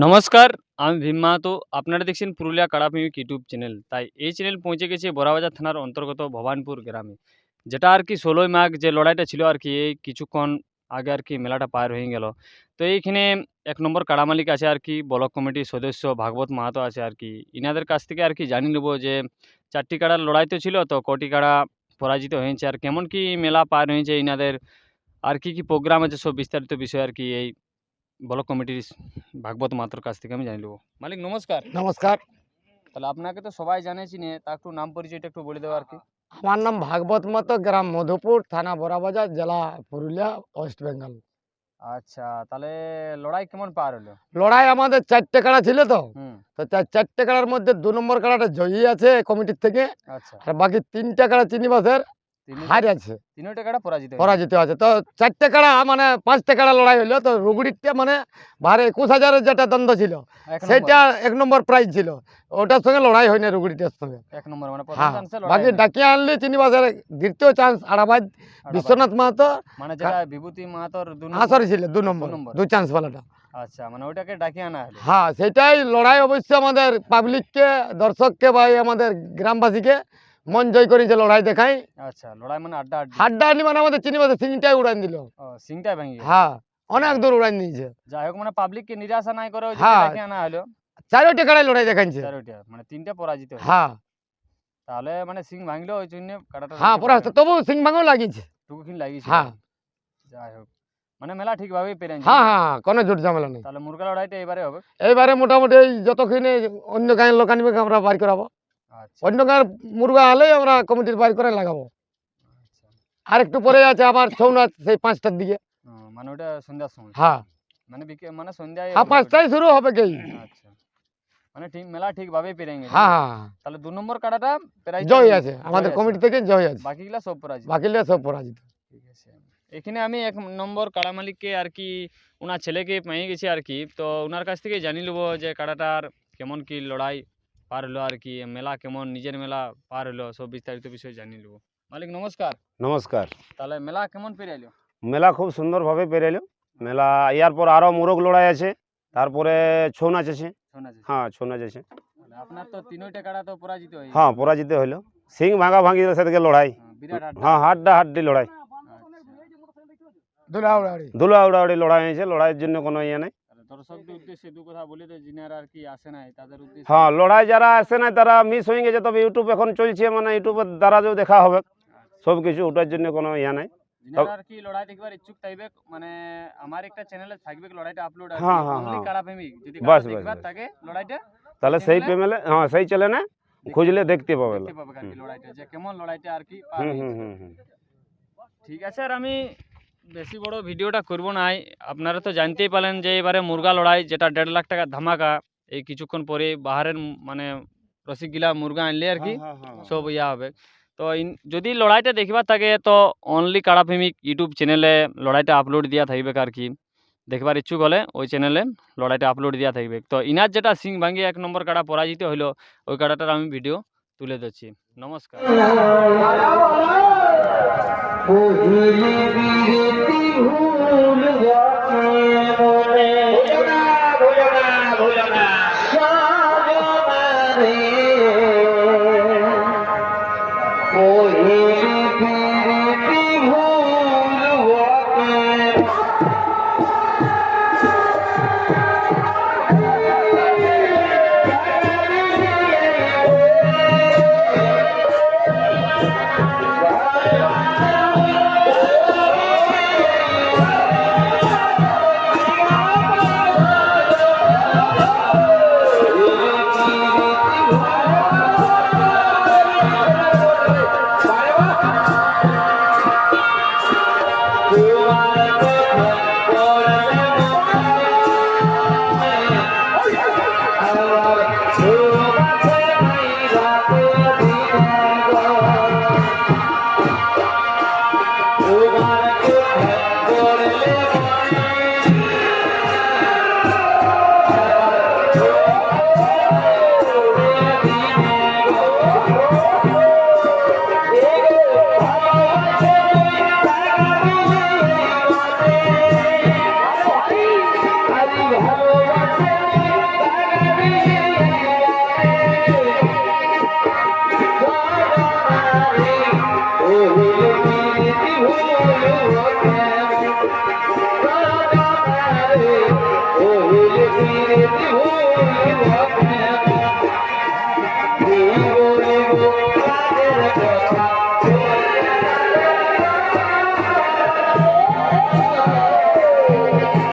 নমস্কার, আমি ভীম মাহাতো। আপনারা দেখছেন পুরুলিয়া কাড়াপ্রেমিক ইউটিউব চ্যানেল। তাই এই চ্যানেল পৌঁছে গেছে বড়াবাজার থানার অন্তর্গত ভবানপুর গ্রামে। যেটা আর কি ১৬ই মাঘ যে লড়াইটা ছিল আর কি এই কিছুক্ষণ আগে আর কি মেলাটা পার হয়ে গেল। তো এইখানে ১ নম্বর কাড়া মালিক আছে আর কি ব্লক কমিটির সদস্য ভাগবত মাহাতো আছে আর কি। ইনাদের কাছ থেকে আর কি জানিয়ে নেব যে ৪টি কাড়ার লড়াই তো ছিল, তো কটি কাড়া পরাজিত হয়েছে আর কেমন কি মেলা পার হয়েছে ইনাদের, আর কি প্রোগ্রাম আছে সব বিস্তারিত বিষয় আর কি এই ব্লক কমিটির ভাগবত মাহাতোর কাছ থেকে আমি জানি নেবো। মালিক নমস্কার। নমস্কার। তাহলে আপনাকে তো সবাই জানে চিনে, তা একটু নাম পরিচয়টা একটু বলে দেবো আর কি। আমার নাম ভাগবত মতো, গ্রাম মধুপুর, থানা বড়াবাজার, জেলা পুরুলিয়া, ওয়েস্ট বেঙ্গল। আচ্ছা, তাহলে লড়াই কেমন পার হলো? লড়াই আমাদের 4টে কাড়া ছিল তো, হুম। তো 4টে কাড়ার মধ্যে 2 নম্বর কাড়াটা জয়ী আছে কমিটির থেকে, আচ্ছা, আর বাকি 3টে কাড়া চিনিবাসের হার আছে, তিনটে টাকাটা পরাজিত হয়েছে। পরাজিত আছে। তো 4টে কাড়া মানে 5টে কাড়া লড়াই হলো, তো রুগুড়িটা মানে ভারে 21,000-এর যেটা দ্বন্দ্ব ছিল এক নম্বর, সেটা 1 নম্বর প্রাইজ ছিল, ওটার সঙ্গে লড়াই হয়নি রুগুড়িটার সঙ্গে। এক নম্বর মানে প্রথম হ্যাঁ, চান্সে লড়াই বাকি হয়নি। ডাকিয়ে আনলি চিনিবাসের দ্বিতীয় চান্স আড়াবাদ বিশ্বনাথ মাহাতো মানে যেটা বিভূতি মাহাতোর সরি ছিল 2 দু নম্বর, নম্বর। 2 চান্স वालाটা। আচ্ছা, মানে ওইটাকে ডাকিয়ে আনা হলো। হ্যাঁ, সেটাই লড়াই অবশ্য আমাদের পাবলিককে, দর্শককে বা এই আমাদের গ্রামবাসীকে মন জয় করেছে লড়াই দেখাই। আচ্ছা, লড়াই মানে আড্ডা আড্ডি। হাড্ডাহাড্ডি মানে আমাদের চিনিবাসের সিংটাই উড়ান দিল। ও, সিংটাই ভেঙে গেছে। হ্যাঁ, অনেক দূর উড়ান দিয়েছে। যাই হোক, মানে পাবলিককে নিরাশা নাই করে ওই যে হ্যাঁ। ডাকিয়ে আনা হলো। 4টে কাড়াই লড়াই দেখাইছে। চারোটা মানে তিনটা পরাজিত হলো। হ্যাঁ, তাহলে মানে সিং ভাঙলো ওই জন্য কাটাটা হ্যাঁ, পুরা তবু সিং ভাঙও লাগিয়েছে। টুকুখিন লাগিয়েছিল। হ্যাঁ, যাই হোক, মানে মেলা ঠিকভাবেই পেরেছে। হ্যাঁ, হ্যাঁ, কোনো ঝুট ঝামেলা নেই। তাহলে মুরগা লড়াইটা এবারে হবে। এইবারে মোটামুটি এই যতক্ষণে অন্য গাঁয়ের লোক আনবে আমরা বাইর করাবো। আচ্ছা, অন্য গাঁয়ের মুরগা হলেই আমরা কমিটির বাইর করে লাগাবো। আচ্ছা। আর একটু পরে আছে আমার ছৌ নাচ, সেই 5টার দিকে। মানে ওটা সন্ধ্যার সময়। হ্যাঁ, মানে মানে সন্ধ্যায় হ্যাঁ, হবে 5টায় শুরু হবে কি। ওটা। আচ্ছা, মানে ঠিক মেলা ঠিকভাবেই পেরেছে। হ্যাঁ, হ্যাঁ, তাহলে 2 নম্বর কাটাটা প্রাইজ জয় আছে আমাদের কমিটি থেকে, জয় আছে। বাকিগুলা সব পরাজিত। বাকিরা সব পরাজিত। ঠিক আছে। এখানে আমি 1 নম্বর কাড়া মালিককে আর কি ওনার ছেলেকে পেয়ে গেছি আর কি, তো ওনার কাছ থেকে জানিয়ে নেবো যে কাড়াটার কেমন কি লড়াই পার হলো আর কি, মেলা কেমন নিজের মেলা পার হলো সব বিস্তারিত বিষয় জানিয়ে নেবো। মালিক নমস্কার। নমস্কার। তাহলে মেলা কেমন পেরে এলো? মেলা খুব সুন্দরভাবে পেরেলো। মেলা ইয়ার পর আরও মোরগ লড়াই আছে, তারপরে ছৌ নাচ আছে। শোনা যাচ্ছে। হ্যাঁ, ছৌ নাচ আছে। তাহলে আপনার তো তিনটে কাড়া তো পরাজিত হয়ে হ্যাঁ, পরাজিত হইলো। সিং ভাঙা ভাঙির সাথে লড়াই। বিরাট আড্ডা। হ্যাঁ, হাড্ডা হাড্ডি লড়াই। দুলাউড়াড়ি। ধুলা উড়াউড়ি লড়াই হয়েছে, লড়াইয়ের জন্য কোনো ইয়ে নেই। তাহলে দর্শকদের উদ্দেশ্যে দু কথা বলে দেয় যিনারা আর কি আসে নাই তাদের উদ্দেশ্যে। হ্যাঁ, লড়াই যারা আসে নাই তারা মিস হয়ে গেছে, তবে ইউটিউব এখন চলছে, মানে ইউটিউবের দ্বারা যে দেখা হবে সব কিছু, ওটার জন্য কোনো ইয়ে নাই। যিনারা আর কি লড়াই দেখবার ইচ্ছুক থাকবে, মানে আমার একটা চ্যানেলে থাকবে লড়াইটা আপলোড আর হ্যাঁ, কি, হ্যাঁ, অনলি হ্যাঁ। কাড়া প্রেমিক যদি বাস, কাড়া বাস, দেখবার বাস। থাকে লড়াইটা তাহলে সেই পেমেলে, হ্যাঁ, সেই চ্যানেলে খুঁজলে দেখতে পাবে। দেখতে পাবে আর কি লড়াইটা যে কেমন লড়াইটা আর কি পার হুম, হয়েছে। হুম, হুম, হুম। ঠিক আছে, আর আমি বেশি বড় ভিডিওটা করব নাই। আপনারা তো জানতেই পারলেন যে এবারে মুরগা লড়াই যেটা 1.5 লাখ টাকার ধামাকা, এই কিছুক্ষণ পরে বাহারের মানে রসিকগিলা মুরগা আনলে আর কি সব ইয়া হবে। তো যদি লড়াইটা দেখবার থাকে তো অনলি কাড়া প্রেমিক ইউটিউব চ্যানেলে লড়াইটা আপলোড দেওয়া থাকবে আর কি, দেখবার ইচ্ছুক হলে ওই চ্যানেলে লড়াইটা আপলোড দেওয়া থাকবে। তো ইনার যেটা সিং ভাঙ্গি 1 নম্বর কাড়া পরাজিত হলো ওই কাড়াটার আমি ভিডিও তুলে দিচ্ছি। নমস্কার। Oh,